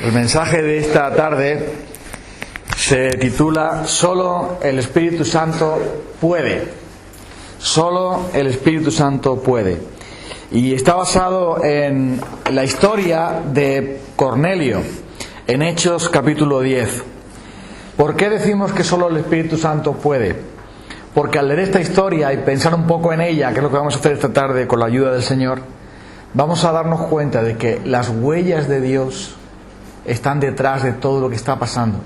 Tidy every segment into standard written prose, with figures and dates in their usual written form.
El mensaje de esta tarde se titula Solo el Espíritu Santo puede. Solo el Espíritu Santo puede. Y está basado en la historia de Cornelio, en Hechos capítulo 10. ¿Por qué decimos que solo el Espíritu Santo puede? Porque al leer esta historia y pensar un poco en ella, que es lo que vamos a hacer esta tarde con la ayuda del Señor, vamos a darnos cuenta de que las huellas de Dios están detrás de todo lo que está pasando.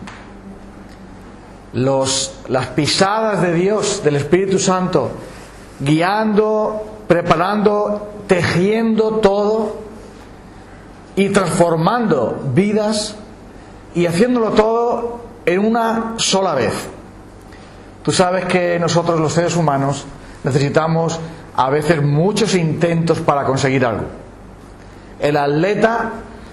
Las pisadas de Dios, del Espíritu Santo, guiando, preparando, tejiendo todo y transformando vidas y haciéndolo todo en una sola vez. Tú sabes que nosotros los seres humanos necesitamos a veces muchos intentos para conseguir algo. El atleta,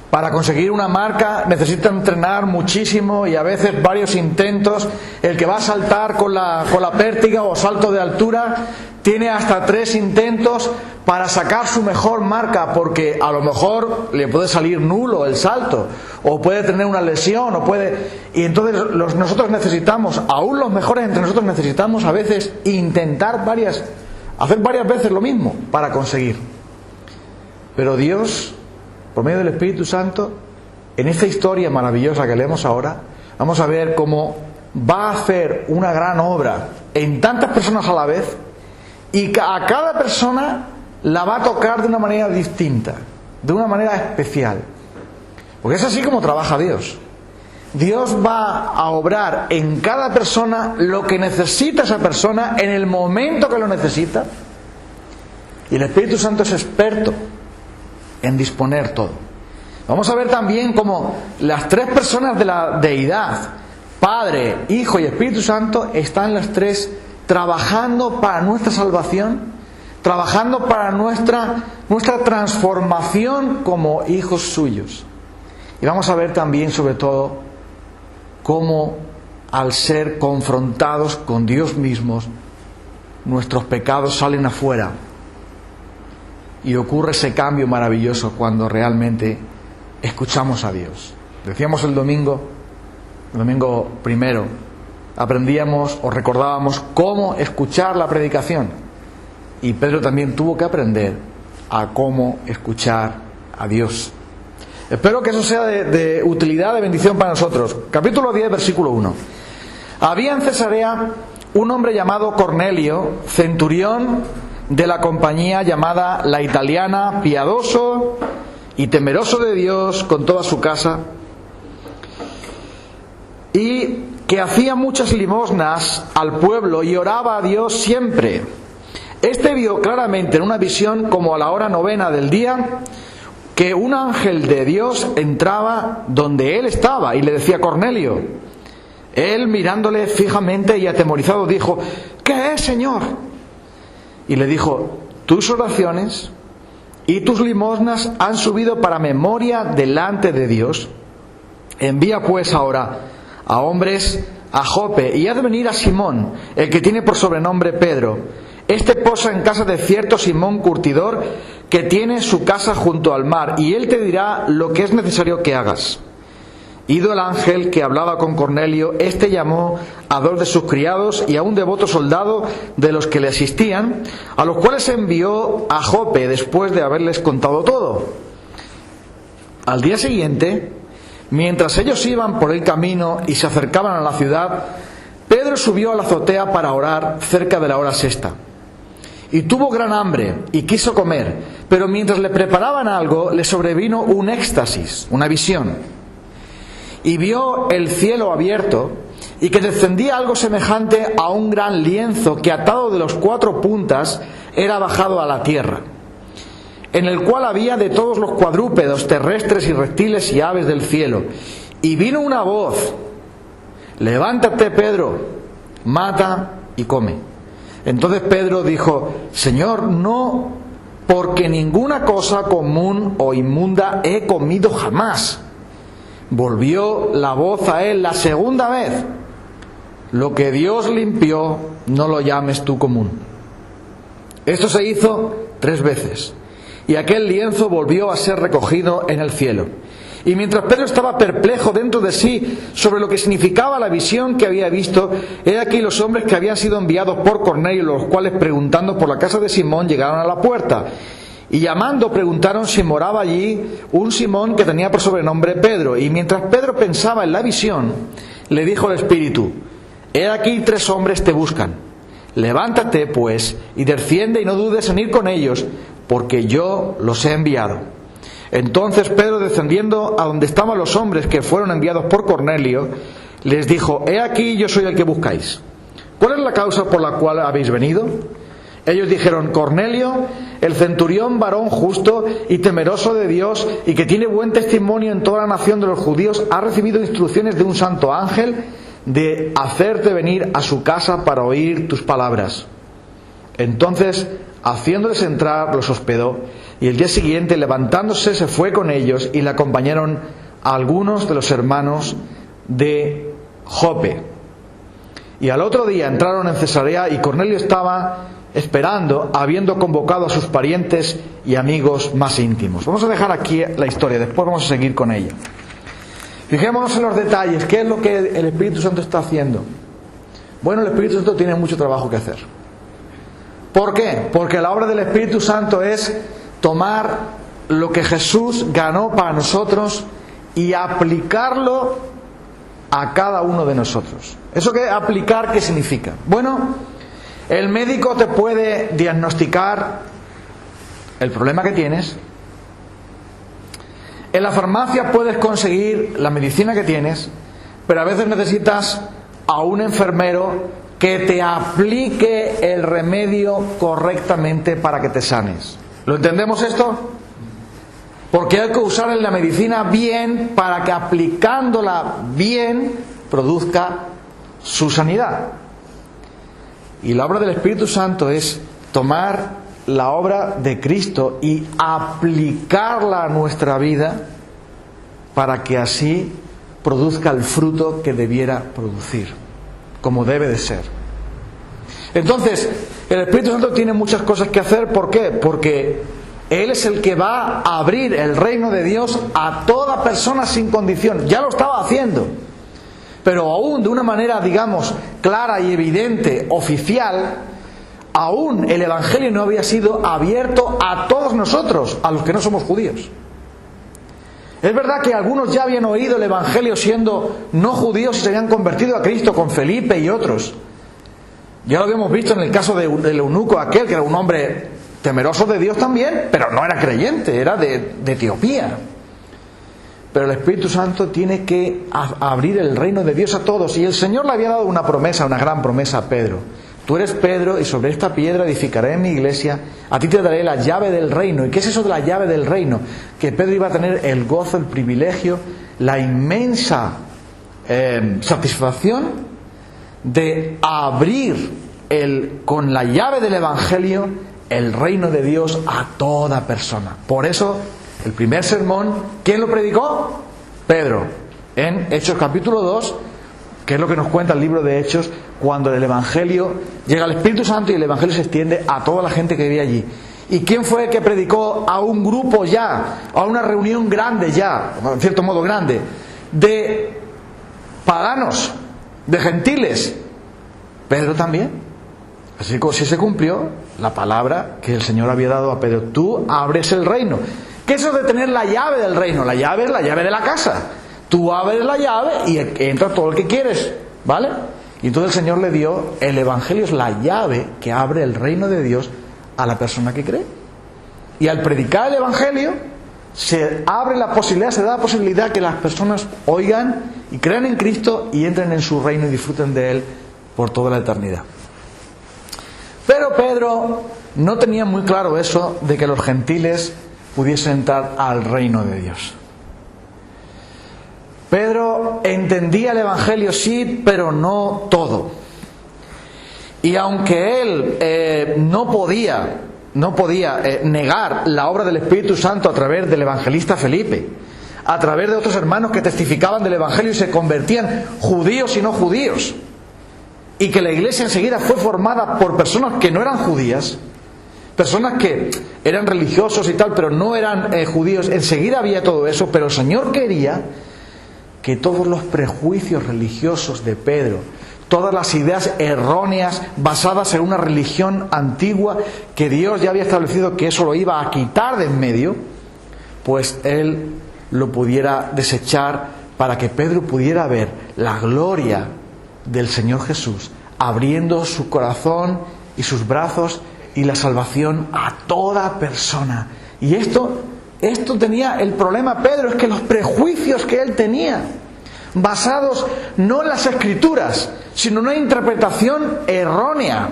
para conseguir una marca, necesita entrenar muchísimo y a veces varios intentos. El que va a saltar con la pértiga o salto de altura tiene hasta 3 intentos para sacar su mejor marca, porque a lo mejor le puede salir nulo el salto, o puede tener una lesión, y entonces nosotros necesitamos, aún los mejores entre nosotros necesitamos a veces intentar hacer varias veces lo mismo para conseguir. Pero Dios, por medio del Espíritu Santo, en esta historia maravillosa que leemos ahora, vamos a ver cómo va a hacer una gran obra en tantas personas a la vez, y a cada persona la va a tocar de una manera distinta, de una manera especial. Porque es así como trabaja Dios. Dios va a obrar en cada persona lo que necesita esa persona en el momento que lo necesita. Y el Espíritu Santo es experto en disponer todo. Vamos a ver también cómo las 3 personas de la deidad, Padre, Hijo y Espíritu Santo, están las 3 trabajando para nuestra salvación, trabajando para nuestra transformación como hijos suyos. Y vamos a ver también, sobre todo, cómo al ser confrontados con Dios mismos, nuestros pecados salen afuera. Y ocurre ese cambio maravilloso cuando realmente escuchamos a Dios. Decíamos el domingo primero, aprendíamos o recordábamos cómo escuchar la predicación. Y Pedro también tuvo que aprender a cómo escuchar a Dios. Espero que eso sea de utilidad, de bendición para nosotros. Capítulo 10, versículo 1. Había en Cesarea un hombre llamado Cornelio, centurión de la compañía llamada La Italiana, piadoso y temeroso de Dios con toda su casa, y que hacía muchas limosnas al pueblo y oraba a Dios siempre. Este vio claramente en una visión, como a la hora 9 del día, que un ángel de Dios entraba donde él estaba y le decía: Cornelio. Él, mirándole fijamente y atemorizado, dijo: ¿Qué es, Señor? Y le dijo: tus oraciones y tus limosnas han subido para memoria delante de Dios. Envía pues ahora a hombres a Jope y haz venir a Simón, el que tiene por sobrenombre Pedro. Este posa en casa de cierto Simón curtidor, que tiene su casa junto al mar, y él te dirá lo que es necesario que hagas. Ido el ángel que hablaba con Cornelio, este llamó a 2 de sus criados y a un devoto soldado de los que le asistían, a los cuales envió a Jope después de haberles contado todo. Al día siguiente, mientras ellos iban por el camino y se acercaban a la ciudad, Pedro subió a la azotea para orar cerca de la hora 6. Y tuvo gran hambre y quiso comer, pero mientras le preparaban algo, le sobrevino un éxtasis, una visión. Y vio el cielo abierto y que descendía algo semejante a un gran lienzo que, atado de los 4 puntas, era bajado a la tierra, en el cual había de todos los cuadrúpedos, terrestres y reptiles y aves del cielo. Y vino una voz: levántate, Pedro, mata y come. Entonces Pedro dijo: Señor, no, porque ninguna cosa común o inmunda he comido jamás. Volvió la voz a él la segunda vez: lo que Dios limpió, no lo llames tú común. Esto se hizo 3 veces, y aquel lienzo volvió a ser recogido en el cielo. Y mientras Pedro estaba perplejo dentro de sí sobre lo que significaba la visión que había visto, he aquí los hombres que habían sido enviados por Cornelio, los cuales preguntando por la casa de Simón llegaron a la puerta. Y llamando preguntaron si moraba allí un Simón que tenía por sobrenombre Pedro. Y mientras Pedro pensaba en la visión, le dijo el Espíritu: he aquí 3 hombres te buscan. Levántate pues y desciende y no dudes en ir con ellos, porque yo los he enviado. Entonces Pedro, descendiendo a donde estaban los hombres que fueron enviados por Cornelio, les dijo: he aquí yo soy el que buscáis. ¿Cuál es la causa por la cual habéis venido? Ellos dijeron: Cornelio, el centurión, varón justo y temeroso de Dios, y que tiene buen testimonio en toda la nación de los judíos, ha recibido instrucciones de un santo ángel de hacerte venir a su casa para oír tus palabras. Entonces, haciéndoles entrar, los hospedó, y el día siguiente, levantándose, se fue con ellos, y le acompañaron a algunos de los hermanos de Jope. Y al otro día entraron en Cesarea, y Cornelio estaba esperando, habiendo convocado a sus parientes y amigos más íntimos. Vamos a dejar aquí la historia, después vamos a seguir con ella. Fijémonos en los detalles. ¿Qué es lo que el Espíritu Santo está haciendo? Bueno, el Espíritu Santo tiene mucho trabajo que hacer. ¿Por qué? Porque la obra del Espíritu Santo es tomar lo que Jesús ganó para nosotros y aplicarlo a cada uno de nosotros. ¿Eso qué aplicar qué significa? Bueno, el médico te puede diagnosticar el problema que tienes. En la farmacia puedes conseguir la medicina que tienes, pero a veces necesitas a un enfermero que te aplique el remedio correctamente para que te sanes. ¿Lo entendemos esto? Porque hay que usar la medicina bien para que aplicándola bien produzca su sanidad. Y la obra del Espíritu Santo es tomar la obra de Cristo y aplicarla a nuestra vida para que así produzca el fruto que debiera producir, como debe de ser. Entonces, el Espíritu Santo tiene muchas cosas que hacer. ¿Por qué? Porque Él es el que va a abrir el reino de Dios a toda persona sin condición. Ya lo estaba haciendo, pero aún de una manera, digamos, clara y evidente, oficial. Aún el Evangelio no había sido abierto a todos nosotros, a los que no somos judíos. Es verdad que algunos ya habían oído el Evangelio siendo no judíos y se habían convertido a Cristo, con Felipe y otros. Ya lo habíamos visto en el caso del eunuco aquel, que era un hombre temeroso de Dios también, pero no era creyente, era de Etiopía. Pero el Espíritu Santo tiene que abrir el reino de Dios a todos. Y el Señor le había dado una promesa, una gran promesa a Pedro. Tú eres Pedro y sobre esta piedra edificaré mi iglesia, a ti te daré la llave del reino. ¿Y qué es eso de la llave del reino? Que Pedro iba a tener el gozo, el privilegio, la inmensa satisfacción de abrir con la llave del Evangelio el reino de Dios a toda persona. Por eso el primer sermón, ¿quién lo predicó? Pedro, en Hechos capítulo 2, que es lo que nos cuenta el libro de Hechos, cuando el Evangelio llega al Espíritu Santo y el Evangelio se extiende a toda la gente que vivía allí. ¿Y quién fue el que predicó a un grupo ya, a una reunión grande ya, en cierto modo grande, de paganos, de gentiles? Pedro también. Así que si se cumplió la palabra que el Señor había dado a Pedro: tú abres el reino. ¿Qué es eso de tener la llave del reino? La llave es la llave de la casa. Tú abres la llave y entra todo el que quieres, ¿vale? Y entonces el Señor le dio, el Evangelio es la llave que abre el reino de Dios a la persona que cree. Y al predicar el Evangelio se abre la posibilidad, se da la posibilidad que las personas oigan y crean en Cristo y entren en su reino y disfruten de Él por toda la eternidad. Pero Pedro no tenía muy claro eso de que los gentiles pudiesen entrar al reino de Dios. Pedro entendía el Evangelio, sí, pero no todo. Y aunque él no podía negar la obra del Espíritu Santo a través del evangelista Felipe, a través de otros hermanos que testificaban del Evangelio y se convertían, judíos y no judíos, y que la iglesia enseguida fue formada por personas que no eran judías, personas que eran religiosos y tal, pero no eran judíos. Enseguida había todo eso, pero el Señor quería que todos los prejuicios religiosos de Pedro, todas las ideas erróneas basadas en una religión antigua que Dios ya había establecido que eso lo iba a quitar de en medio, pues Él lo pudiera desechar para que Pedro pudiera ver la gloria del Señor Jesús abriendo su corazón y sus brazos y la salvación a toda persona. Y esto tenía el problema Pedro, es que los prejuicios que él tenía, basados no en las Escrituras, sino en una interpretación errónea,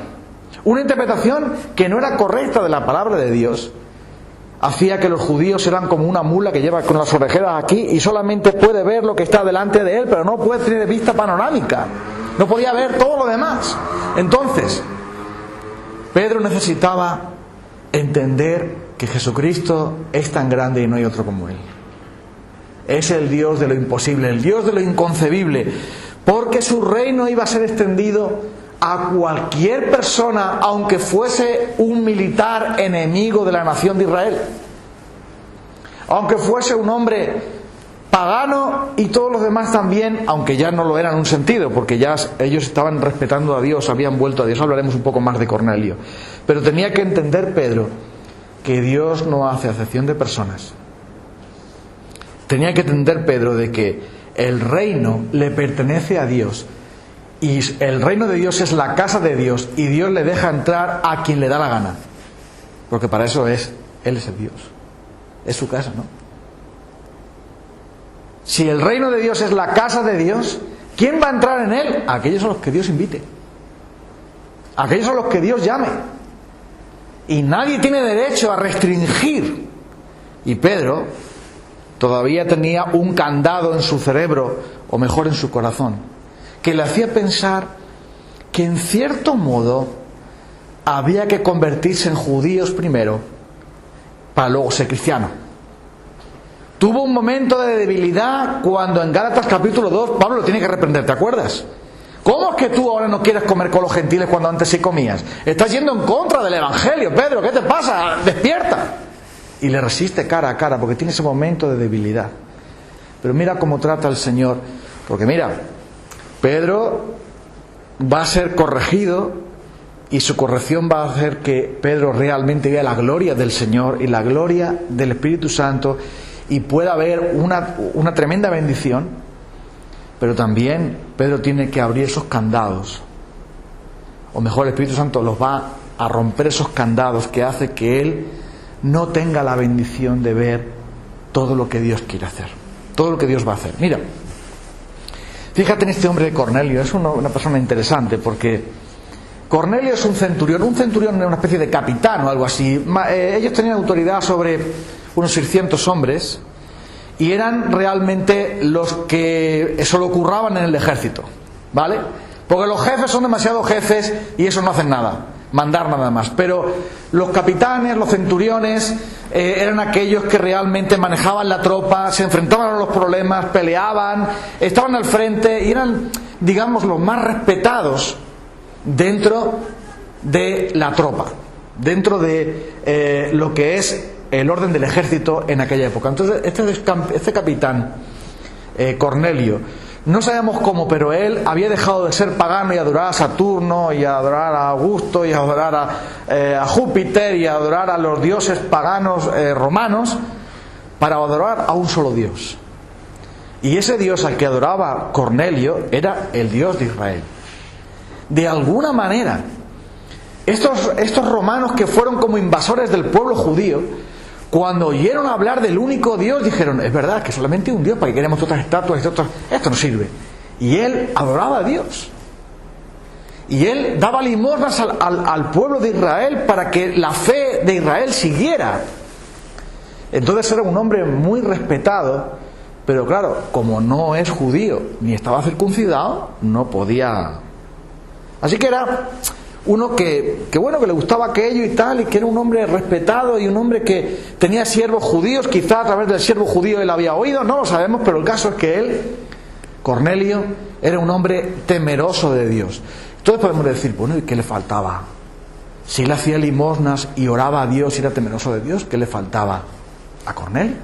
una interpretación que no era correcta de la palabra de Dios, hacía que los judíos eran como una mula que lleva con las orejeras aquí y solamente puede ver lo que está delante de él, pero no puede tener vista panorámica, no podía ver todo lo demás. Entonces, Pedro necesitaba entender que Jesucristo es tan grande y no hay otro como Él. Es el Dios de lo imposible, el Dios de lo inconcebible, porque su reino iba a ser extendido a cualquier persona, aunque fuese un militar enemigo de la nación de Israel, aunque fuese un hombre pagano y todos los demás también, aunque ya no lo eran en un sentido, porque ya ellos estaban respetando a Dios, habían vuelto a Dios. Hablaremos un poco más de Cornelio. Pero tenía que entender Pedro que Dios no hace acepción de personas. Tenía que entender Pedro de que el reino le pertenece a Dios y el reino de Dios es la casa de Dios y Dios le deja entrar a quien le da la gana, porque para eso Él es el Dios, es su casa, ¿no? Si el reino de Dios es la casa de Dios, ¿quién va a entrar en él? Aquellos a los que Dios invite, aquellos a los que Dios llame, y nadie tiene derecho a restringir. Y Pedro todavía tenía un candado en su cerebro, o mejor en su corazón, que le hacía pensar que en cierto modo había que convertirse en judíos primero para luego ser cristiano. Tuvo un momento de debilidad cuando en Gálatas capítulo 2 Pablo lo tiene que reprender, ¿te acuerdas? ¿Cómo es que tú ahora no quieres comer con los gentiles cuando antes sí comías? Estás yendo en contra del Evangelio, Pedro, ¿qué te pasa? ¡Despierta! Y le resiste cara a cara porque tiene ese momento de debilidad. Pero mira cómo trata el Señor, porque mira, Pedro va a ser corregido y su corrección va a hacer que Pedro realmente vea la gloria del Señor y la gloria del Espíritu Santo y pueda haber una tremenda bendición. Pero también Pedro tiene que abrir esos candados, o mejor, el Espíritu Santo los va a romper esos candados que hace que él no tenga la bendición de ver todo lo que Dios quiere hacer, todo lo que Dios va a hacer. Mira, fíjate en este hombre de Cornelio, es una persona interesante, porque Cornelio es un centurión es una especie de capitán o algo así. Ellos tenían autoridad sobre unos 600 hombres y eran realmente los que se lo curraban en el ejército, ¿vale? Porque los jefes son demasiados jefes y eso no hacen nada, mandar nada más. Pero los capitanes, los centuriones, eran aquellos que realmente manejaban la tropa, se enfrentaban a los problemas, peleaban, estaban al frente y eran, digamos, los más respetados dentro de la tropa, dentro de lo que es el orden del ejército en aquella época. Entonces este capitán Cornelio, no sabemos cómo, pero él había dejado de ser pagano y adorar a Saturno y adorar a Augusto y adorar a Júpiter y adorar a los dioses paganos romanos para adorar a un solo Dios. Y ese Dios al que adoraba Cornelio era el Dios de Israel. De alguna manera, estos romanos que fueron como invasores del pueblo judío, cuando oyeron hablar del único Dios, dijeron, es verdad que solamente un Dios, ¿para qué queremos otras estatuas? Esto no sirve. Y él adoraba a Dios. Y él daba limosnas al pueblo de Israel para que la fe de Israel siguiera. Entonces era un hombre muy respetado, pero claro, como no es judío ni estaba circuncidado, no podía. Así que era uno que le gustaba aquello y tal, y que era un hombre respetado y un hombre que tenía siervos judíos. Quizá a través del siervo judío él había oído, no lo sabemos, pero el caso es que él, Cornelio, era un hombre temeroso de Dios. Entonces podemos decir, bueno, ¿y qué le faltaba? Si él hacía limosnas y oraba a Dios y era temeroso de Dios, ¿qué le faltaba a Cornelio?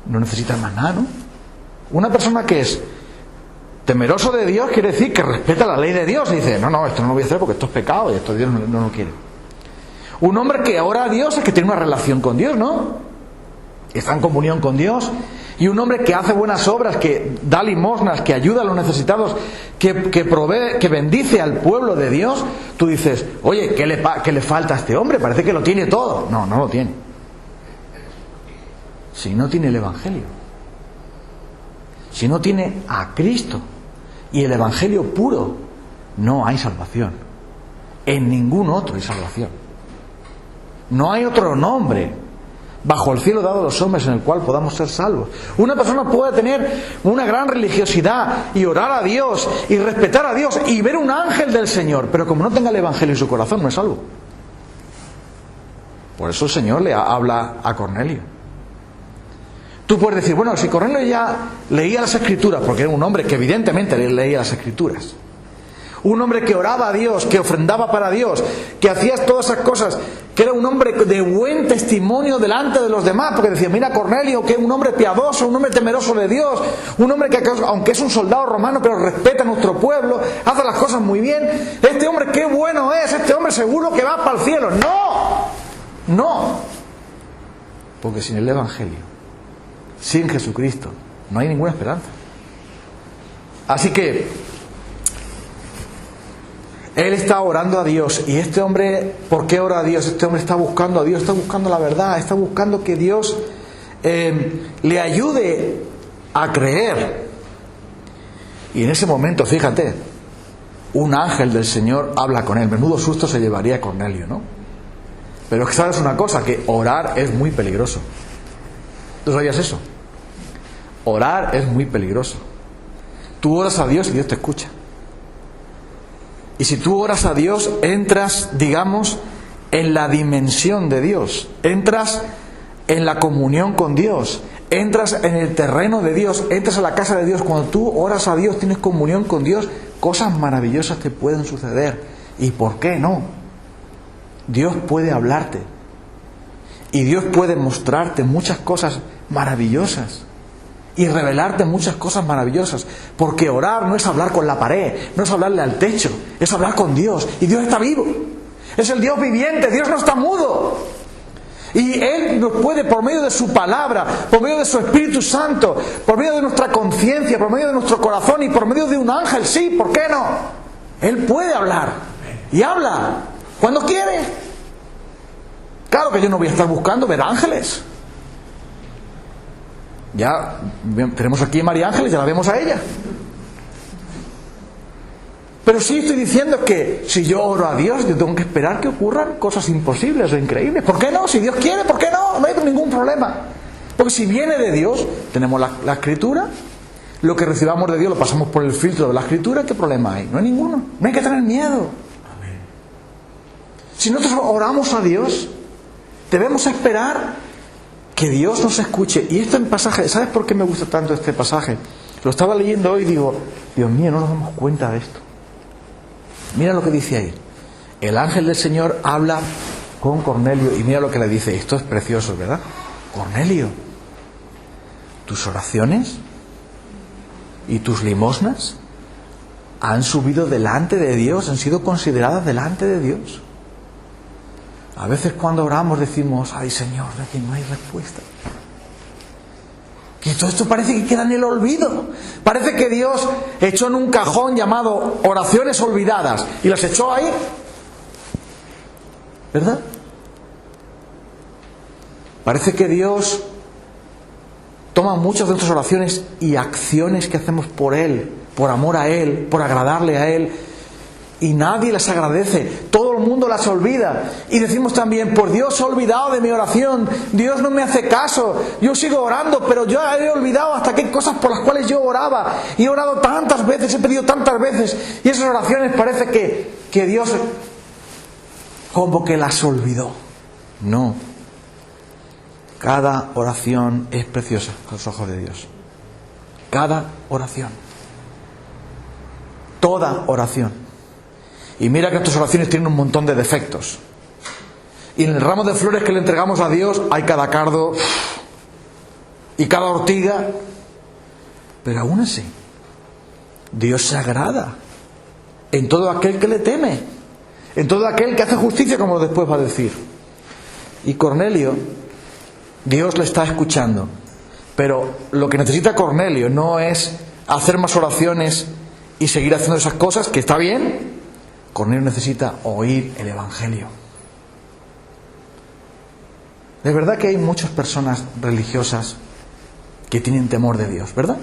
No necesita más nada, ¿no? Una persona que es temeroso de Dios quiere decir que respeta la ley de Dios y dice, no, esto no lo voy a hacer porque esto es pecado y esto Dios no lo quiere. Un hombre que ora a Dios es que tiene una relación con Dios, ¿no? Está en comunión con Dios. Y un hombre que hace buenas obras, que da limosnas, que ayuda a los necesitados, que provee, que bendice al pueblo de Dios, tú dices, oye, ¿qué le falta a este hombre? Parece que lo tiene todo. No lo tiene. Si no tiene el Evangelio, si no tiene a Cristo y el Evangelio puro, no hay salvación. En ningún otro hay salvación. No hay otro nombre bajo el cielo dado a los hombres en el cual podamos ser salvos. Una persona puede tener una gran religiosidad y orar a Dios y respetar a Dios y ver un ángel del Señor, pero como no tenga el Evangelio en su corazón, no es salvo. Por eso el Señor le habla a Cornelio. Tú puedes decir, bueno, si Cornelio ya leía las Escrituras, porque era un hombre que evidentemente leía las Escrituras, un hombre que oraba a Dios, que ofrendaba para Dios, que hacía todas esas cosas, que era un hombre de buen testimonio delante de los demás, porque decía, mira Cornelio, que es un hombre piadoso, un hombre temeroso de Dios, un hombre que aunque es un soldado romano, pero respeta a nuestro pueblo, hace las cosas muy bien, este hombre qué bueno es, este hombre seguro que va para el cielo. No, porque sin el Evangelio, sin Jesucristo, no hay ninguna esperanza. Así que él está orando a Dios. Y este hombre, ¿por qué ora a Dios? Este hombre está buscando a Dios, está buscando la verdad, está buscando que Dios le ayude a creer. Y en ese momento, fíjate, un ángel del Señor habla con él. Menudo susto se llevaría a Cornelio, ¿no? Pero es que sabes una cosa, que orar es muy peligroso. ¿Tú sabías eso? Orar es muy peligroso. Tú oras a Dios y Dios te escucha. Y si tú oras a Dios, entras, digamos, en la dimensión de Dios. Entras en la comunión con Dios. Entras en el terreno de Dios. Entras a la casa de Dios. Cuando tú oras a Dios, tienes comunión con Dios, cosas maravillosas te pueden suceder. ¿Y por qué no? Dios puede hablarte. Y Dios puede mostrarte muchas cosas maravillosas. Y revelarte muchas cosas maravillosas. Porque orar no es hablar con la pared, no es hablarle al techo, es hablar con Dios. Y Dios está vivo. Es el Dios viviente, Dios no está mudo. Y Él nos puede, por medio de su palabra, por medio de su Espíritu Santo, por medio de nuestra conciencia, por medio de nuestro corazón y por medio de un ángel, sí, ¿por qué no? Él puede hablar. Y habla cuando quiere. Claro que yo no voy a estar buscando ver ángeles. Ya tenemos aquí a María Ángeles, ya la vemos a ella. Pero sí estoy diciendo que si yo oro a Dios, yo tengo que esperar que ocurran cosas imposibles o increíbles. ¿Por qué no? Si Dios quiere, ¿por qué no? No hay ningún problema. Porque si viene de Dios, tenemos la Escritura, lo que recibamos de Dios lo pasamos por el filtro de la Escritura, ¿qué problema hay? No hay ninguno. No hay que tener miedo. Si nosotros oramos a Dios, debemos esperar que Dios nos escuche. Y esto en pasaje, ¿sabes por qué me gusta tanto este pasaje? Lo estaba leyendo hoy y digo, Dios mío, no nos damos cuenta de esto. Mira lo que dice ahí. El ángel del Señor habla con Cornelio y mira lo que le dice. Esto es precioso, ¿verdad? Cornelio, tus oraciones y tus limosnas han subido delante de Dios, han sido consideradas delante de Dios. A veces cuando oramos decimos, ay Señor, que no hay respuesta. Que todo esto parece que queda en el olvido. Parece que Dios echó en un cajón llamado oraciones olvidadas y las echó ahí. ¿Verdad? Parece que Dios toma muchas de nuestras oraciones y acciones que hacemos por Él, por amor a Él, por agradarle a Él, y nadie las agradece, todo el mundo las olvida. Y decimos también, por Dios se ha olvidado de mi oración, Dios no me hace caso, yo sigo orando, pero yo he olvidado hasta qué cosas por las cuales yo oraba, y he orado tantas veces, he pedido tantas veces, y esas oraciones parece que Dios como que las olvidó. No, cada oración es preciosa a los ojos de Dios. Cada oración, toda oración. Y mira que tus oraciones tienen un montón de defectos. Y en el ramo de flores que le entregamos a Dios hay cada cardo y cada ortiga. Pero aún así, Dios se agrada en todo aquel que le teme, en todo aquel que hace justicia, como después va a decir. Y Cornelio, Dios le está escuchando. Pero lo que necesita Cornelio no es hacer más oraciones y seguir haciendo esas cosas, que está bien. Cornelio necesita oír el Evangelio. De verdad que hay muchas personas religiosas que tienen temor de Dios, ¿verdad?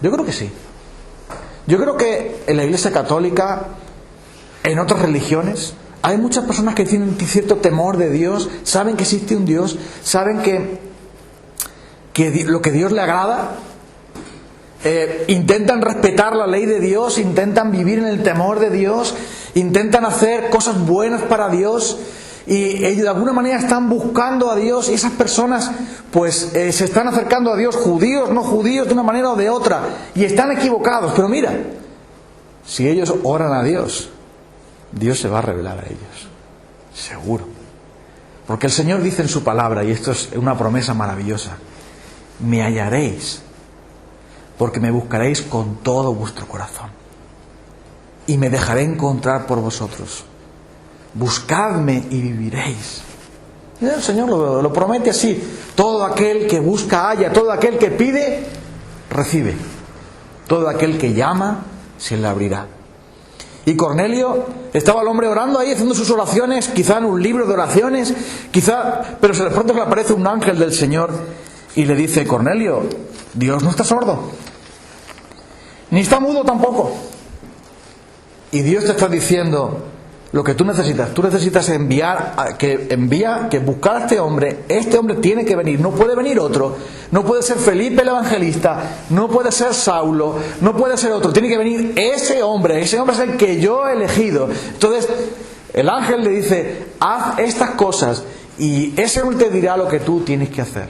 Yo creo que sí. Yo creo que en la Iglesia Católica, en otras religiones, hay muchas personas que tienen cierto temor de Dios, saben que existe un Dios, saben que lo que Dios le agrada, intentan respetar la ley de Dios, intentan vivir en el temor de Dios, intentan hacer cosas buenas para Dios, y ellos de alguna manera están buscando a Dios, y esas personas pues se están acercando a Dios, judíos, no judíos, de una manera o de otra, y están equivocados. Pero mira, si ellos oran a Dios, Dios se va a revelar a ellos, seguro. Porque el Señor dice en su palabra, y esto es una promesa maravillosa: me hallaréis, porque me buscaréis con todo vuestro corazón, y me dejaré encontrar por vosotros. Buscadme y viviréis. Y el Señor lo promete así: todo aquel que busca halla, todo aquel que pide recibe, todo aquel que llama se le abrirá. Y Cornelio estaba el hombre orando ahí, haciendo sus oraciones, quizá en un libro de oraciones, pero de pronto le aparece un ángel del Señor y le dice: Cornelio, Dios no está sordo, ni está mudo tampoco. Y Dios te está diciendo lo que tú necesitas. Tú necesitas que buscar a este hombre. Este hombre tiene que venir, no puede venir otro. No puede ser Felipe el evangelista, no puede ser Saulo, no puede ser otro. Tiene que venir ese hombre es el que yo he elegido. Entonces el ángel le dice: haz estas cosas y ese hombre te dirá lo que tú tienes que hacer.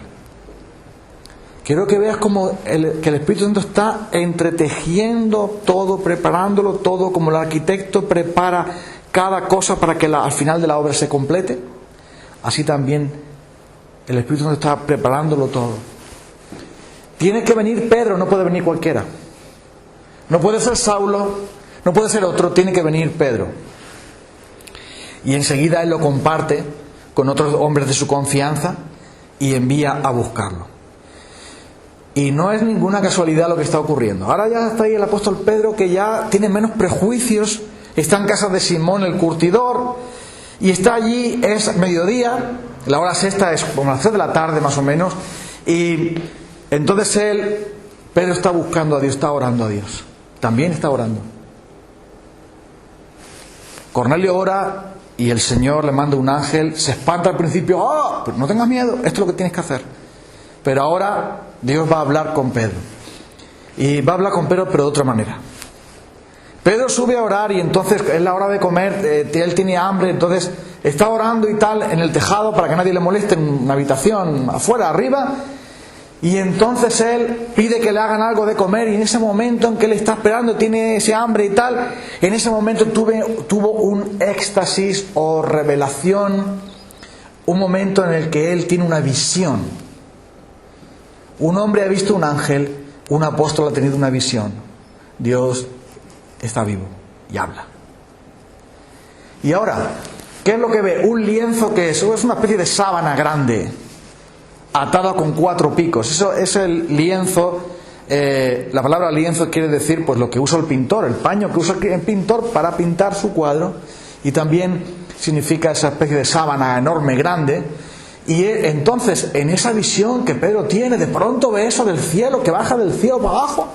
Quiero que veas cómo que el Espíritu Santo está entretejiendo todo, preparándolo todo, como el arquitecto prepara cada cosa para que al final de la obra se complete. Así también el Espíritu Santo está preparándolo todo. Tiene que venir Pedro, no puede venir cualquiera. No puede ser Saulo, no puede ser otro, tiene que venir Pedro. Y enseguida él lo comparte con otros hombres de su confianza y envía a buscarlo. Y no es ninguna casualidad lo que está ocurriendo. Ahora ya está ahí el apóstol Pedro, que ya tiene menos prejuicios. Está en casa de Simón el curtidor y está allí, es mediodía, la hora sexta es como las 3 de la tarde más o menos, y entonces Pedro está buscando a Dios, está orando a Dios, también está orando. Cornelio ora y el Señor le manda un ángel, se espanta al principio: ¡oh! Pero no tengas miedo, esto es lo que tienes que hacer. Pero ahora Dios va a hablar con Pedro, y va a hablar con Pedro pero de otra manera. Pedro sube a orar y entonces es la hora de comer, él tiene hambre, entonces está orando y tal en el tejado para que nadie le moleste, en una habitación afuera, arriba, y entonces él pide que le hagan algo de comer, y en ese momento en que él está esperando, tiene ese hambre y tal, en ese momento tuvo un éxtasis o revelación, un momento en el que él tiene una visión. Un hombre ha visto un ángel, un apóstol ha tenido una visión. Dios está vivo y habla. Y ahora, ¿qué es lo que ve? Un lienzo que es una especie de sábana grande, atada con 4 picos. Eso es el lienzo. La palabra lienzo quiere decir pues lo que usa el pintor, el paño que usa el pintor para pintar su cuadro, y también significa esa especie de sábana enorme, grande. Y entonces, en esa visión que Pedro tiene, de pronto ve eso del cielo, que baja del cielo para abajo,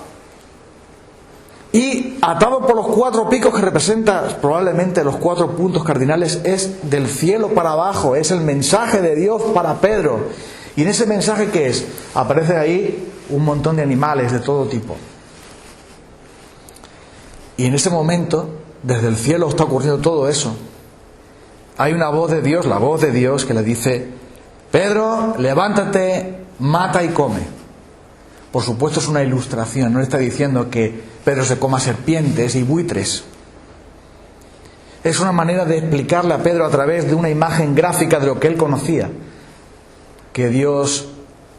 y atado por los 4 picos, que representa probablemente los 4 puntos cardinales, es del cielo para abajo, es el mensaje de Dios para Pedro. Y en ese mensaje, ¿qué es? Aparece ahí un montón de animales de todo tipo. Y en ese momento, desde el cielo está ocurriendo todo eso. Hay una voz de Dios, la voz de Dios, que le dice: Pedro, levántate, mata y come. Por supuesto es una ilustración, no le está diciendo que Pedro se coma serpientes y buitres. es una manera de explicarle a Pedro a través de una imagen gráfica de lo que él conocía, que Dios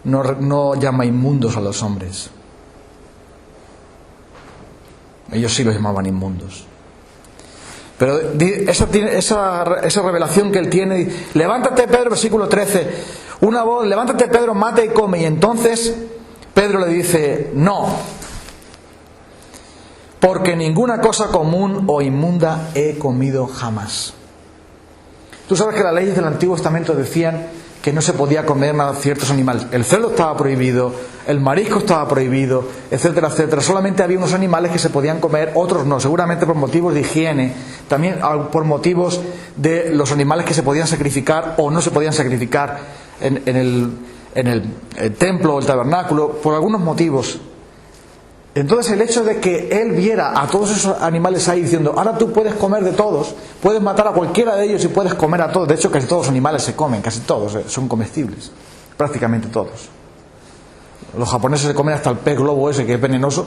no llama inmundos a los hombres. Ellos sí los llamaban inmundos. Pero esa revelación que él tiene, levántate Pedro, versículo 13, una voz, levántate Pedro, mata y come. Y entonces Pedro le dice, no, porque ninguna cosa común o inmunda he comido jamás. Tú sabes que las leyes del Antiguo Testamento decían que no se podía comer nada ciertos animales. El cerdo estaba prohibido, el marisco estaba prohibido, etcétera, etcétera. Solamente había unos animales que se podían comer, otros no, seguramente por motivos de higiene, también por motivos de los animales que se podían sacrificar o no se podían sacrificar en el templo o el tabernáculo, por algunos motivos. Entonces el hecho de que él viera a todos esos animales ahí diciendo, ahora tú puedes comer de todos, puedes matar a cualquiera de ellos y puedes comer a todos. De hecho casi todos los animales se comen, casi todos son comestibles, prácticamente todos. Los japoneses se comen hasta el pez globo ese que es venenoso,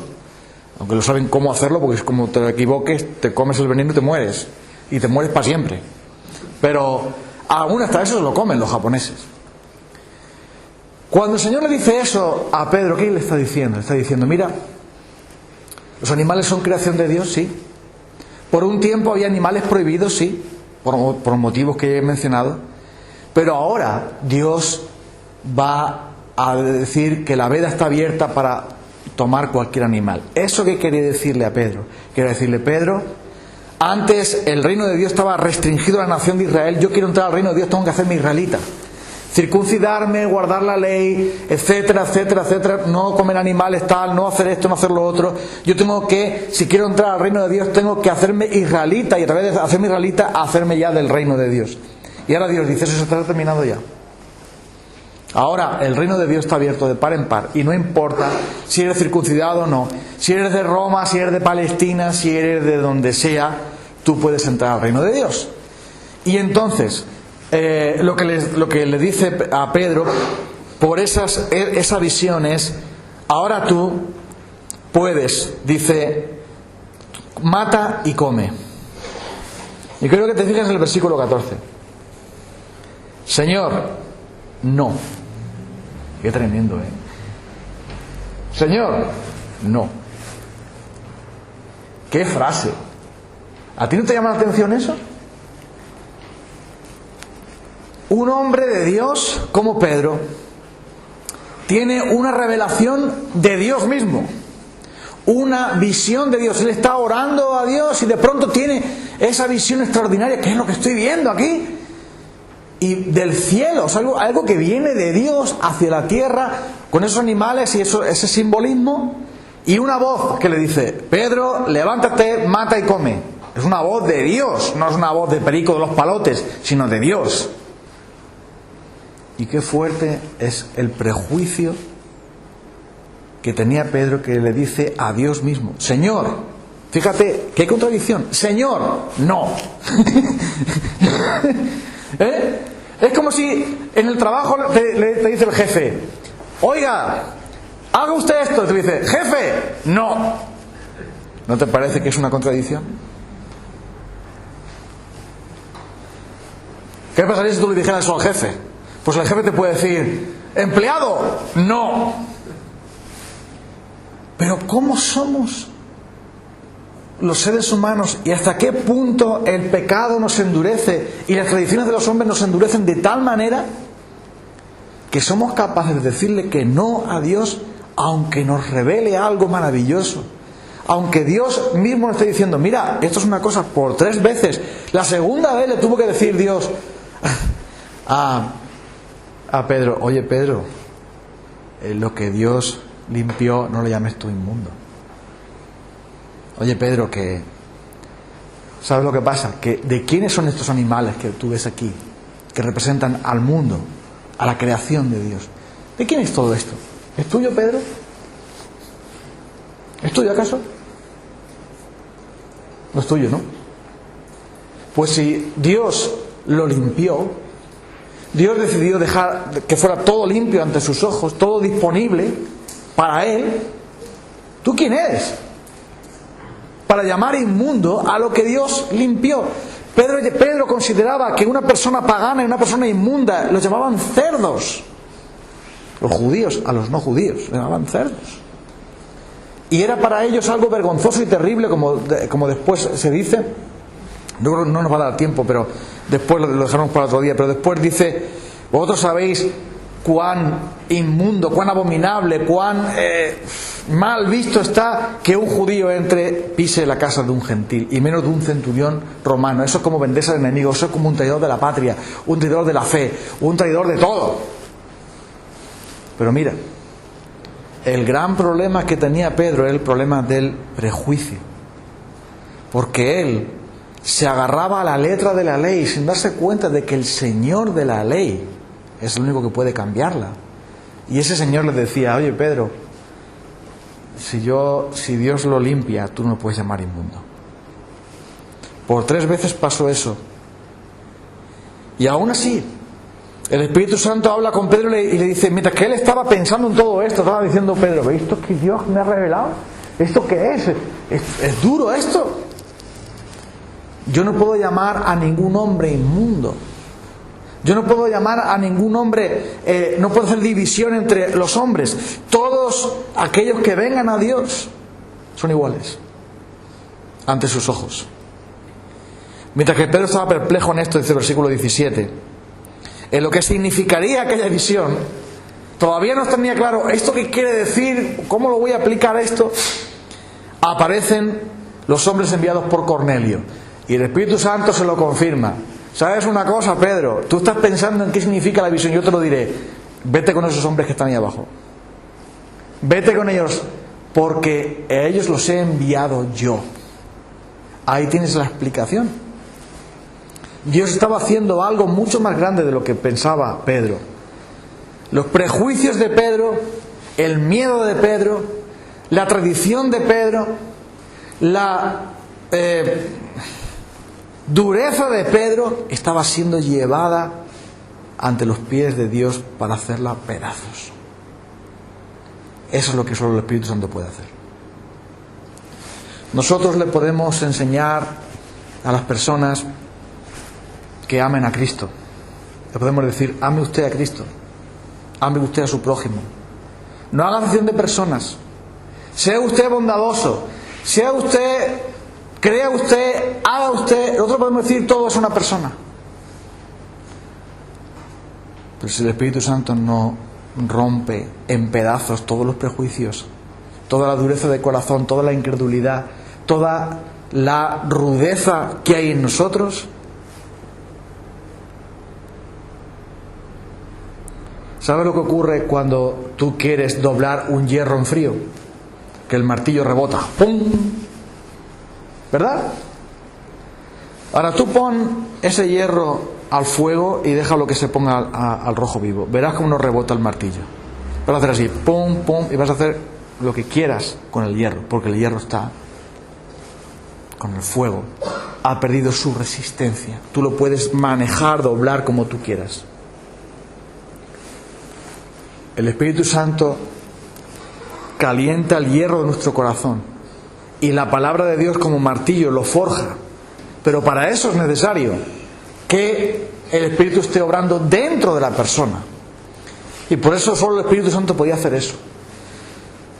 aunque lo saben cómo hacerlo, porque es como te equivoques, te comes el veneno y te mueres para siempre. Pero aún hasta eso se lo comen los japoneses. Cuando el Señor le dice eso a Pedro, ¿qué le está diciendo? Le está diciendo, mira, ¿los animales son creación de Dios? Sí. Por un tiempo había animales prohibidos, sí, por motivos que he mencionado. Pero ahora Dios va a decir que la veda está abierta para tomar cualquier animal. ¿Eso qué quería decirle a Pedro? Quiere decirle, Pedro, antes el reino de Dios estaba restringido a la nación de Israel. Yo quiero entrar al reino de Dios, tengo que hacerme israelita. Circuncidarme, guardar la ley, etcétera, etcétera, etcétera, no comer animales, tal, no hacer esto, no hacer lo otro. Yo tengo que, si quiero entrar al reino de Dios, tengo que hacerme israelita, y a través de hacerme israelita, hacerme ya del reino de Dios. Y ahora Dios dice, eso se está terminado ya. Ahora el reino de Dios está abierto de par en par, y no importa si eres circuncidado o no, si eres de Roma, si eres de Palestina, si eres de donde sea, tú puedes entrar al reino de Dios. Y entonces lo que le dice a Pedro por esa visión es, ahora tú puedes, dice, mata y come. Y creo que te fijas en el versículo 14. Señor, no. Qué tremendo, Señor, no. Qué frase. ¿A ti no te llama la atención eso? Un hombre de Dios como Pedro tiene una revelación de Dios mismo, una visión de Dios. Él está orando a Dios y de pronto tiene esa visión extraordinaria, que es lo que estoy viendo aquí, y del cielo, o sea, algo que viene de Dios hacia la tierra, con esos animales y ese simbolismo, y una voz que le dice, Pedro, levántate, mata y come. Es una voz de Dios, no es una voz de perico de los palotes, sino de Dios. Y qué fuerte es el prejuicio que tenía Pedro, que le dice a Dios mismo, Señor, fíjate, qué contradicción, Señor, no. Es como si en el trabajo te dice el jefe, oiga, haga usted esto, te dice, jefe, no. ¿No te parece que es una contradicción? ¿Qué pasaría si tú le dijeras eso al jefe? Pues el jefe te puede decir, empleado, no. Pero ¿cómo somos los seres humanos y hasta qué punto el pecado nos endurece y las tradiciones de los hombres nos endurecen de tal manera que somos capaces de decirle que no a Dios, aunque nos revele algo maravilloso? Aunque Dios mismo nos esté diciendo, mira, esto es una cosa por 3 veces. La segunda vez le tuvo que decir Dios a Pedro, oye Pedro, lo que Dios limpió no lo llames tú inmundo. Oye Pedro, que ¿sabes lo que pasa? Que ¿de quiénes son estos animales que tú ves aquí, que representan al mundo, a la creación de Dios? ¿De quién es todo esto? ¿Es tuyo, Pedro? ¿Es tuyo acaso? No es tuyo, ¿no? Pues si Dios lo limpió, Dios decidió dejar que fuera todo limpio ante sus ojos, todo disponible para Él, ¿tú quién eres? Para llamar inmundo a lo que Dios limpió. Pedro consideraba que una persona pagana y una persona inmunda los llamaban cerdos. Los judíos a los no judíos los llamaban cerdos. Y era para ellos algo vergonzoso y terrible, como después se dice. No nos va a dar tiempo, pero después lo dejaremos para otro día. Pero después dice: vosotros sabéis cuán inmundo, cuán abominable, cuán mal visto está que un judío pise la casa de un gentil, y menos de un centurión romano. Eso es como venderse al enemigo, eso es como un traidor de la patria, un traidor de la fe, un traidor de todo. Pero mira, el gran problema que tenía Pedro era el problema del prejuicio, porque él se agarraba a la letra de la ley sin darse cuenta de que el Señor de la ley es el único que puede cambiarla. Y ese Señor le decía: oye, Pedro, si Dios lo limpia, tú no me puedes llamar inmundo. Por 3 veces pasó eso. Y aún así, el Espíritu Santo habla con Pedro y le dice, mientras que él estaba pensando en todo esto, estaba diciendo: Pedro, ¿esto es que Dios me ha revelado? ¿Esto qué es? ¿Es duro esto? Yo no puedo llamar a ningún hombre inmundo. Yo no puedo llamar a ningún hombre, no puedo hacer división entre los hombres. Todos aquellos que vengan a Dios son iguales ante sus ojos. Mientras que Pedro estaba perplejo en esto, dice el versículo 17, en lo que significaría aquella visión, todavía no tenía claro esto qué quiere decir, cómo lo voy a aplicar a esto. Aparecen los hombres enviados por Cornelio y el Espíritu Santo se lo confirma. ¿Sabes una cosa, Pedro? Tú estás pensando en qué significa la visión. Yo te lo diré. Vete con esos hombres que están ahí abajo. Vete con ellos, porque a ellos los he enviado yo. Ahí tienes la explicación. Dios estaba haciendo algo mucho más grande de lo que pensaba Pedro. Los prejuicios de Pedro, el miedo de Pedro, la tradición de Pedro, la dureza de Pedro estaba siendo llevada ante los pies de Dios para hacerla pedazos. Eso es lo que solo el Espíritu Santo puede hacer. Nosotros le podemos enseñar a las personas que amen a Cristo. Le podemos decir: ame usted a Cristo, ame usted a su prójimo. No haga acepción de personas. Sea usted bondadoso, sea usted, crea usted, haga usted. Nosotros podemos decir: todo es una persona. Pero si el Espíritu Santo no rompe en pedazos todos los prejuicios, toda la dureza de corazón, toda la incredulidad, toda la rudeza que hay en nosotros, ¿sabes lo que ocurre cuando tú quieres doblar un hierro en frío? Que el martillo rebota. ¡Pum! ¿Verdad? Ahora tú pon ese hierro al fuego y déjalo que se ponga al rojo vivo. Verás cómo no rebota el martillo. Vas a hacer así, pum, pum, y vas a hacer lo que quieras con el hierro, porque el hierro está con el fuego. Ha perdido su resistencia. Tú lo puedes manejar, doblar como tú quieras. El Espíritu Santo calienta el hierro de nuestro corazón y la palabra de Dios como martillo lo forja. Pero para eso es necesario que el Espíritu esté obrando dentro de la persona. Y por eso solo el Espíritu Santo podía hacer eso.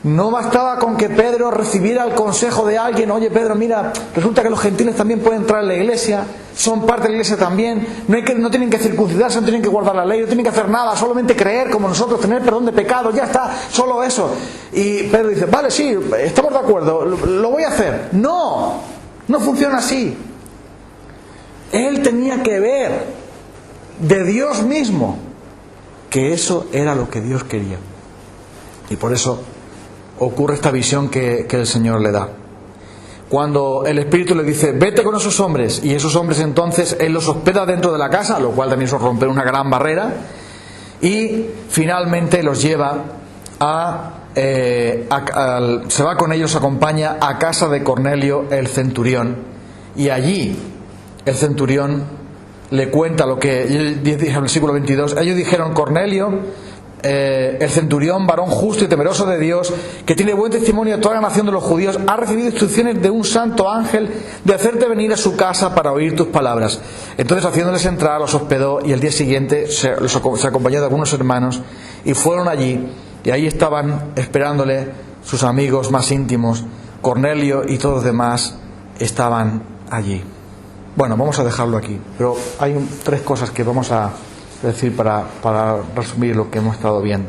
No bastaba con que Pedro recibiera el consejo de alguien: oye, Pedro, mira, resulta que los gentiles también pueden entrar en la iglesia, son parte de la iglesia también, no tienen que circuncidarse, no tienen que guardar la ley, no tienen que hacer nada, solamente creer como nosotros, tener perdón de pecados, ya está, solo eso. Y Pedro dice: vale, sí, estamos de acuerdo, lo voy a hacer. No funciona así. Él tenía que ver de Dios mismo que eso era lo que Dios quería. Y por eso ocurre esta visión que el Señor le da. Cuando el Espíritu le dice: vete con esos hombres, y esos hombres entonces Él los hospeda dentro de la casa, lo cual también es romper una gran barrera, y finalmente los lleva se va con ellos, acompaña a casa de Cornelio el centurión, y allí el centurión le cuenta lo que dice en el versículo 22. Ellos dijeron: Cornelio, el centurión, varón justo y temeroso de Dios, que tiene buen testimonio de toda la nación de los judíos, ha recibido instrucciones de un santo ángel de hacerte venir a su casa para oír tus palabras. Entonces, haciéndoles entrar, los hospedó, y el día siguiente se acompañó de algunos hermanos y fueron allí, y ahí estaban esperándole sus amigos más íntimos. Cornelio y todos los demás estaban allí. Bueno, vamos a dejarlo aquí, pero hay tres cosas que vamos a decir para resumir lo que hemos estado viendo.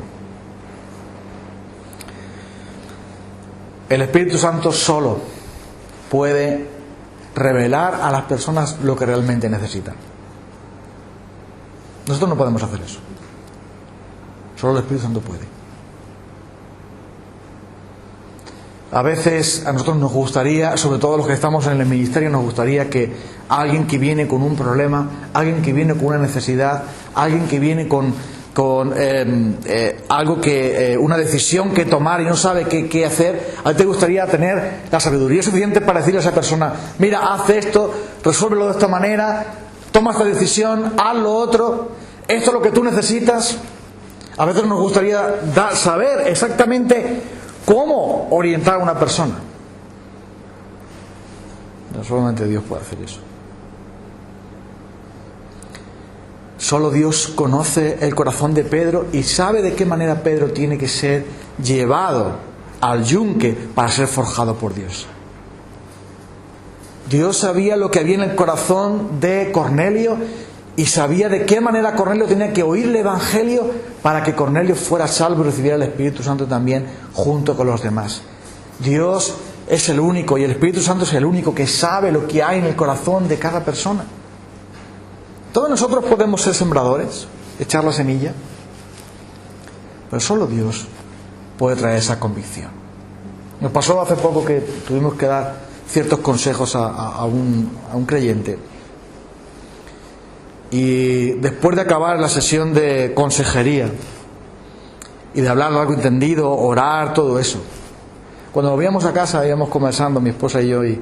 El Espíritu Santo solo puede revelar a las personas lo que realmente necesitan. Nosotros no podemos hacer eso. Solo el Espíritu Santo puede. A veces a nosotros nos gustaría, sobre todo los que estamos en el ministerio, nos gustaría que alguien que viene con un problema, alguien que viene con una necesidad, alguien que viene con algo que una decisión que tomar y no sabe qué hacer, a ti te gustaría tener la sabiduría suficiente para decirle a esa persona: mira, haz esto, resuélvelo de esta manera, toma esta decisión, haz lo otro, esto es lo que tú necesitas. A veces nos gustaría saber exactamente cómo orientar a una persona. No, solamente Dios puede hacer eso. Solo Dios conoce el corazón de Pedro y sabe de qué manera Pedro tiene que ser llevado al yunque para ser forjado por Dios. Dios sabía lo que había en el corazón de Cornelio y sabía de qué manera Cornelio tenía que oír el Evangelio para que Cornelio fuera salvo y recibiera el Espíritu Santo también junto con los demás. Dios es el único, y el Espíritu Santo es el único que sabe lo que hay en el corazón de cada persona. Todos nosotros podemos ser sembradores, echar la semilla, pero solo Dios puede traer esa convicción. Nos pasó hace poco que tuvimos que dar ciertos consejos a un creyente. Y después de acabar la sesión de consejería y de hablar largo y tendido, orar, todo eso, cuando volvíamos a casa íbamos conversando, mi esposa y yo, y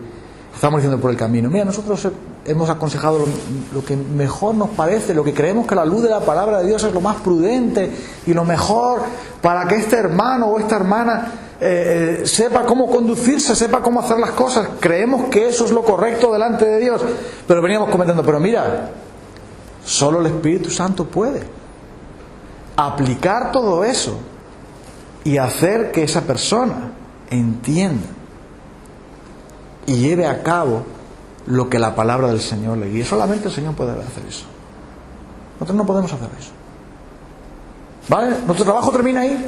estábamos diciendo por el camino: mira, nosotros hemos aconsejado lo que mejor nos parece, lo que creemos que a la luz de la palabra de Dios es lo más prudente y lo mejor para que este hermano o esta hermana sepa cómo conducirse, sepa cómo hacer las cosas. Creemos que eso es lo correcto delante de Dios. Pero veníamos comentando: pero mira, solo el Espíritu Santo puede aplicar todo eso y hacer que esa persona entienda y lleve a cabo lo que la palabra del Señor le guía. Solamente el Señor puede hacer eso. Nosotros no podemos hacer eso. ¿Vale? Nuestro trabajo termina ahí.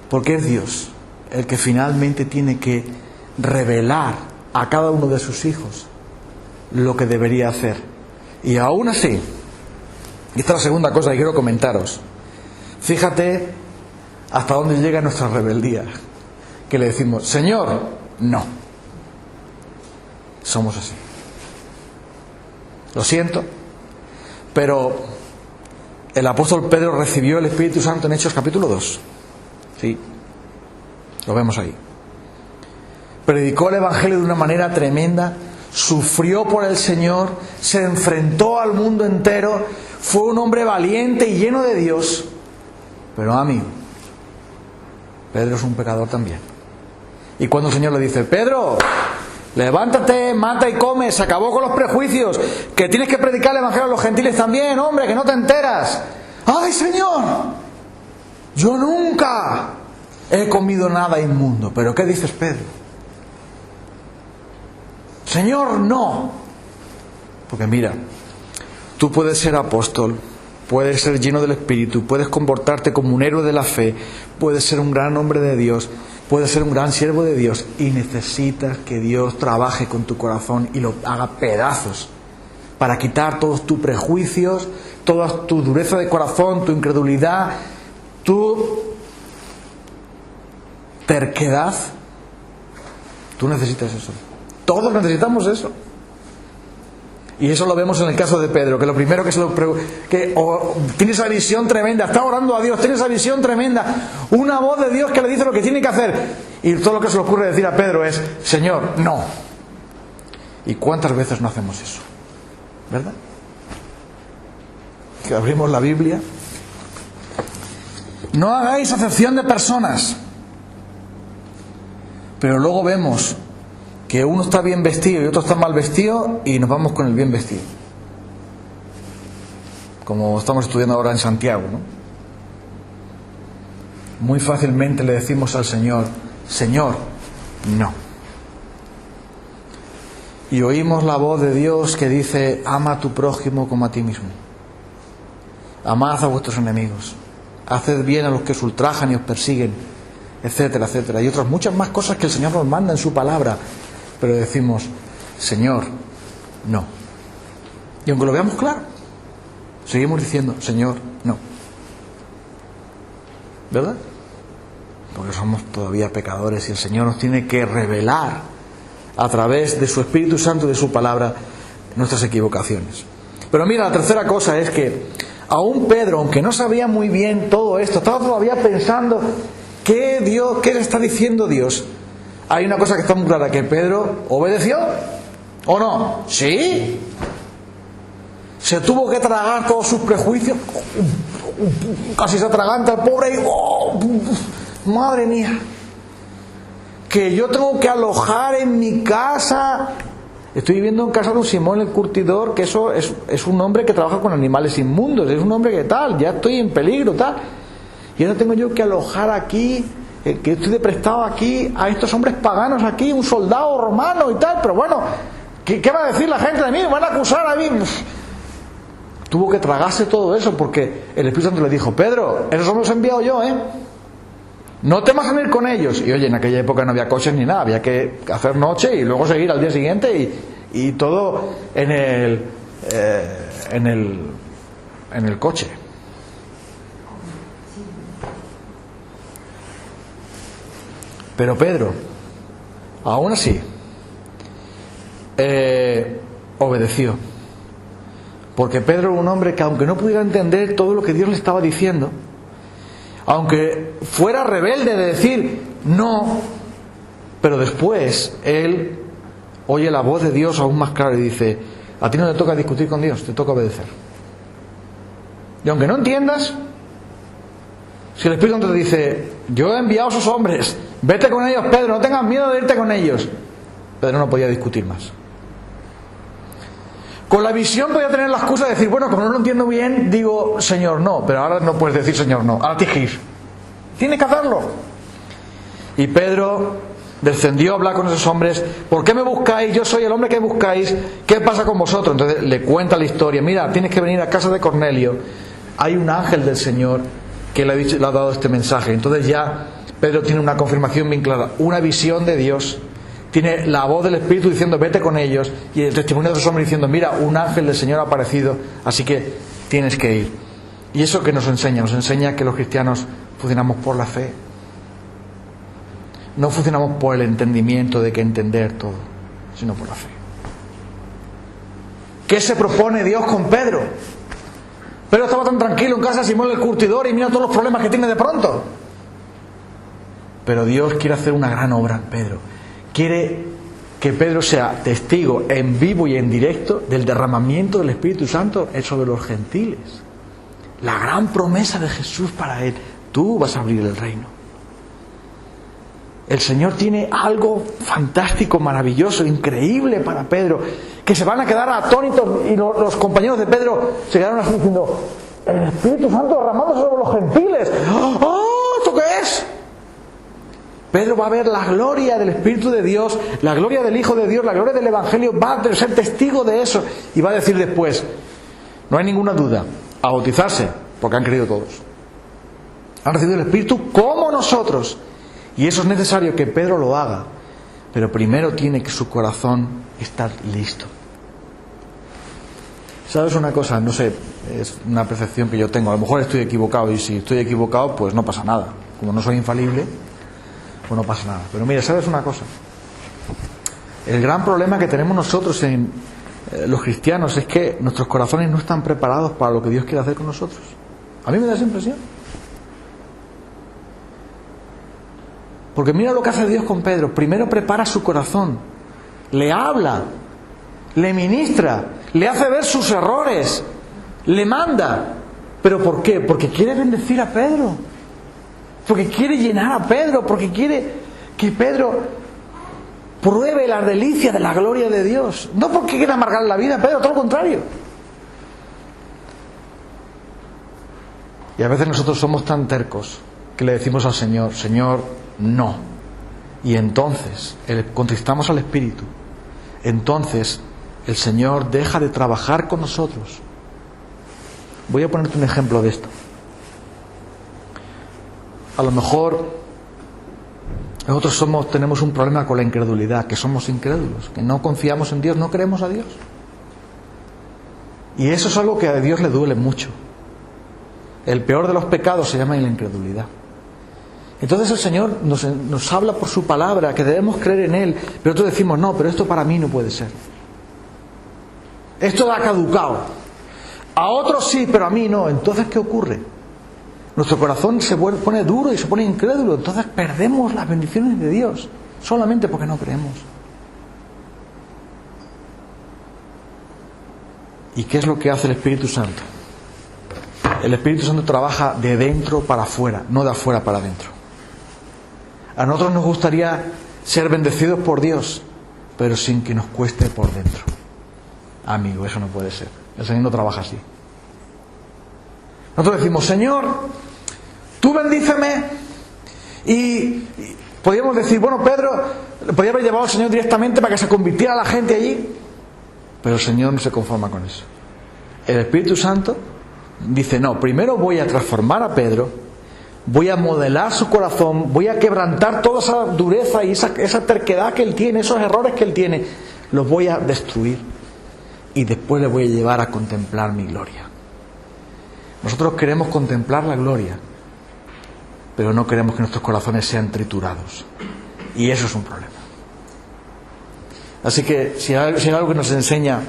Porque es Dios el que finalmente tiene que revelar a cada uno de sus hijos lo que debería hacer. Y aún así, y esta es la segunda cosa que quiero comentaros, fíjate hasta dónde llega nuestra rebeldía, que le decimos: Señor, no. Somos así. Lo siento, pero el apóstol Pedro recibió el Espíritu Santo en Hechos capítulo 2. Sí, lo vemos ahí. Predicó el Evangelio de una manera tremenda, sufrió por el Señor, se enfrentó al mundo entero, fue un hombre valiente y lleno de Dios. Pero amigo, Pedro es un pecador también. Y cuando el Señor le dice: Pedro, levántate, mata y come, se acabó con los prejuicios, que tienes que predicar el Evangelio a los gentiles también, hombre, que no te enteras. ¡Ay, Señor! Yo nunca he comido nada inmundo. ¿Pero qué dices, Pedro? Señor, no. Porque mira, tú puedes ser apóstol, puedes ser lleno del Espíritu, puedes comportarte como un héroe de la fe, puedes ser un gran hombre de Dios, puedes ser un gran siervo de Dios, y necesitas que Dios trabaje con tu corazón y lo haga pedazos para quitar todos tus prejuicios, toda tu dureza de corazón, tu incredulidad, tu terquedad. Tú necesitas eso. Todos necesitamos eso. Y eso lo vemos en el caso de Pedro, que lo primero que tiene esa visión tremenda, está orando a Dios, tiene esa visión tremenda, una voz de Dios que le dice lo que tiene que hacer, y todo lo que se le ocurre decir a Pedro es: Señor, no. ¿Y cuántas veces no hacemos eso? ¿Verdad? Que abrimos la Biblia No hagáis acepción de personas. Pero luego vemos que uno está bien vestido y otro está mal vestido y nos vamos con el bien vestido. Como estamos estudiando ahora en Santiago, ¿no? Muy fácilmente le decimos al Señor, Señor, no. Y oímos la voz de Dios que dice, ama a tu prójimo como a ti mismo. Amad a vuestros enemigos. Haced bien a los que os ultrajan y os persiguen, etcétera, etcétera. Y otras muchas más cosas que el Señor nos manda en su palabra. Pero decimos, Señor, no. Y aunque lo veamos claro, seguimos diciendo, Señor, no. ¿Verdad? Porque somos todavía pecadores y el Señor nos tiene que revelar a través de su Espíritu Santo y de su palabra nuestras equivocaciones. Pero mira, la tercera cosa es que aún Pedro, aunque no sabía muy bien todo esto, estaba todavía pensando ¿qué le está diciendo Dios? Hay una cosa que está muy clara, que Pedro obedeció ¿o no? ¿Sí? Se tuvo que tragar todos sus prejuicios, casi se atraganta el pobre y madre mía, que yo tengo que alojar en mi casa. Estoy viviendo en casa de un Simón el Curtidor, que eso es un hombre que trabaja con animales inmundos, es un hombre que tal, ya estoy en peligro, tal. Y ahora tengo yo que alojar aquí, que estoy de prestado aquí, a estos hombres paganos aquí, un soldado romano y tal. Pero bueno, ¿qué va a decir la gente de mí? ¿Me van a acusar a mí? Tuvo que tragarse todo eso porque el Espíritu Santo le dijo, Pedro, esos hombres los he enviado yo, no temas en ir con ellos. Y oye, en aquella época no había coches ni nada, había que hacer noche y luego seguir al día siguiente y todo en el coche. Pero Pedro, aún así, obedeció. Porque Pedro era un hombre que, aunque no pudiera entender todo lo que Dios le estaba diciendo, aunque fuera rebelde de decir no, pero después él oye la voz de Dios aún más clara y dice, a ti no te toca discutir con Dios, te toca obedecer. Y aunque no entiendas, si el Espíritu Santo te dice, yo he enviado a esos hombres, vete con ellos, Pedro, no tengas miedo de irte con ellos. Pedro no podía discutir más. Con la visión podía tener la excusa de decir, bueno, como no lo entiendo bien, digo, Señor, no. Pero ahora no puedes decir, Señor, no. Ahora tienes que ir. Tienes que hacerlo. Y Pedro descendió a hablar con esos hombres. ¿Por qué me buscáis? Yo soy el hombre que buscáis. ¿Qué pasa con vosotros? Entonces le cuenta la historia. Mira, tienes que venir a casa de Cornelio. Hay un ángel del Señor que le ha dado este mensaje. Entonces ya Pedro tiene una confirmación bien clara. Una visión de Dios. Tiene la voz del Espíritu diciendo vete con ellos, y el testimonio de esos hombres diciendo mira, un ángel del Señor ha aparecido, así que tienes que ir. Y eso que nos enseña que los cristianos funcionamos por la fe, no funcionamos por el entendimiento de que entender todo, sino por la fe. ¿Qué se propone Dios con Pedro? Pedro estaba tan tranquilo en casa de Simón el Curtidor y mira todos los problemas que tiene de pronto. Pero Dios quiere hacer una gran obra en Pedro. Quiere que Pedro sea testigo en vivo y en directo del derramamiento del Espíritu Santo sobre los gentiles. La gran promesa de Jesús para él. Tú vas a abrir el reino. El Señor tiene algo fantástico, maravilloso, increíble para Pedro, que se van a quedar atónitos, y los compañeros de Pedro se quedaron así diciendo, el Espíritu Santo derramado sobre los gentiles. ¡Oh! ¿Esto qué es? Pedro va a ver la gloria del Espíritu de Dios, la gloria del Hijo de Dios, la gloria del Evangelio, va a ser testigo de eso y va a decir después, no hay ninguna duda, a bautizarse, porque han creído todos. Han recibido el Espíritu como nosotros, y eso es necesario que Pedro lo haga, pero primero tiene que su corazón estar listo. ¿Sabes una cosa? No sé, es una percepción que yo tengo, a lo mejor estoy equivocado, y si estoy equivocado pues no pasa nada, como no soy infalible, pues no pasa nada. Pero mira, ¿sabes una cosa? El gran problema que tenemos nosotros en los cristianos es que nuestros corazones no están preparados para lo que Dios quiere hacer con nosotros. A mí me da esa impresión. Porque mira lo que hace Dios con Pedro. Primero prepara su corazón, le habla, le ministra, le hace ver sus errores, le manda. ¿Pero por qué? Porque quiere bendecir a Pedro. porque quiere llenar a Pedro, porque quiere que Pedro pruebe las delicias de la gloria de Dios. No porque quiera amargar la vida a Pedro, todo lo contrario. Y a veces nosotros somos tan tercos que le decimos al Señor, Señor, no. Y entonces contristamos al Espíritu. Entonces el Señor deja de trabajar con nosotros. Voy a ponerte un ejemplo de esto. A lo mejor nosotros tenemos un problema con la incredulidad, que somos incrédulos, que no confiamos en Dios, no creemos a Dios. Y eso es algo que a Dios le duele mucho. El peor de los pecados se llama la incredulidad. Entonces el Señor nos habla por su palabra, que debemos creer en Él, pero nosotros decimos, no, pero esto para mí no puede ser. Esto ha caducado. A otros sí, pero a mí no. Entonces, ¿qué ocurre? Nuestro corazón se pone duro y se pone incrédulo. Entonces perdemos las bendiciones de Dios, solamente porque no creemos. ¿Y qué es lo que hace el Espíritu Santo? El Espíritu Santo trabaja de dentro para afuera, no de afuera para adentro. A nosotros nos gustaría ser bendecidos por Dios, pero sin que nos cueste por dentro. Amigo, eso no puede ser. El Señor no trabaja así. Nosotros decimos, Señor, tú bendíceme. Y podríamos decir, bueno, Pedro, podría haber llevado al Señor directamente para que se convirtiera la gente allí. Pero el Señor no se conforma con eso. El Espíritu Santo dice, no, primero voy a transformar a Pedro, voy a modelar su corazón, voy a quebrantar toda esa dureza y esa terquedad que él tiene, esos errores que él tiene, los voy a destruir y después le voy a llevar a contemplar mi gloria. Nosotros queremos contemplar la gloria, pero no queremos que nuestros corazones sean triturados, y eso es un problema. Así que si hay algo que nos enseña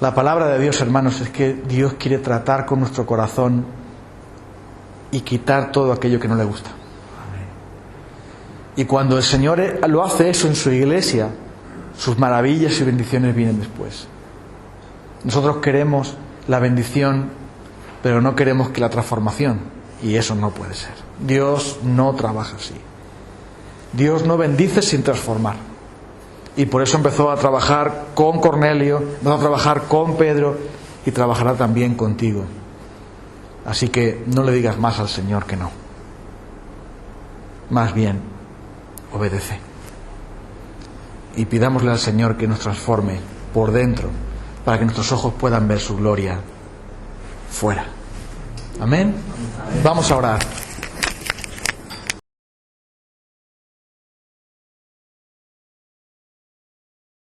la palabra de Dios, hermanos, es que Dios quiere tratar con nuestro corazón y quitar todo aquello que no le gusta. Y cuando el Señor lo hace eso en su iglesia, sus maravillas y bendiciones vienen después. Nosotros queremos la bendición, pero no queremos que la transformación, y eso no puede ser. Dios no trabaja así. Dios no bendice sin transformar. Y por eso empezó a trabajar con Cornelio, empezó a trabajar con Pedro y trabajará también contigo. Así que no le digas más al Señor que no. Más bien, obedece. Y pidámosle al Señor que nos transforme por dentro para que nuestros ojos puedan ver su gloria fuera. Amén. Vamos a orar.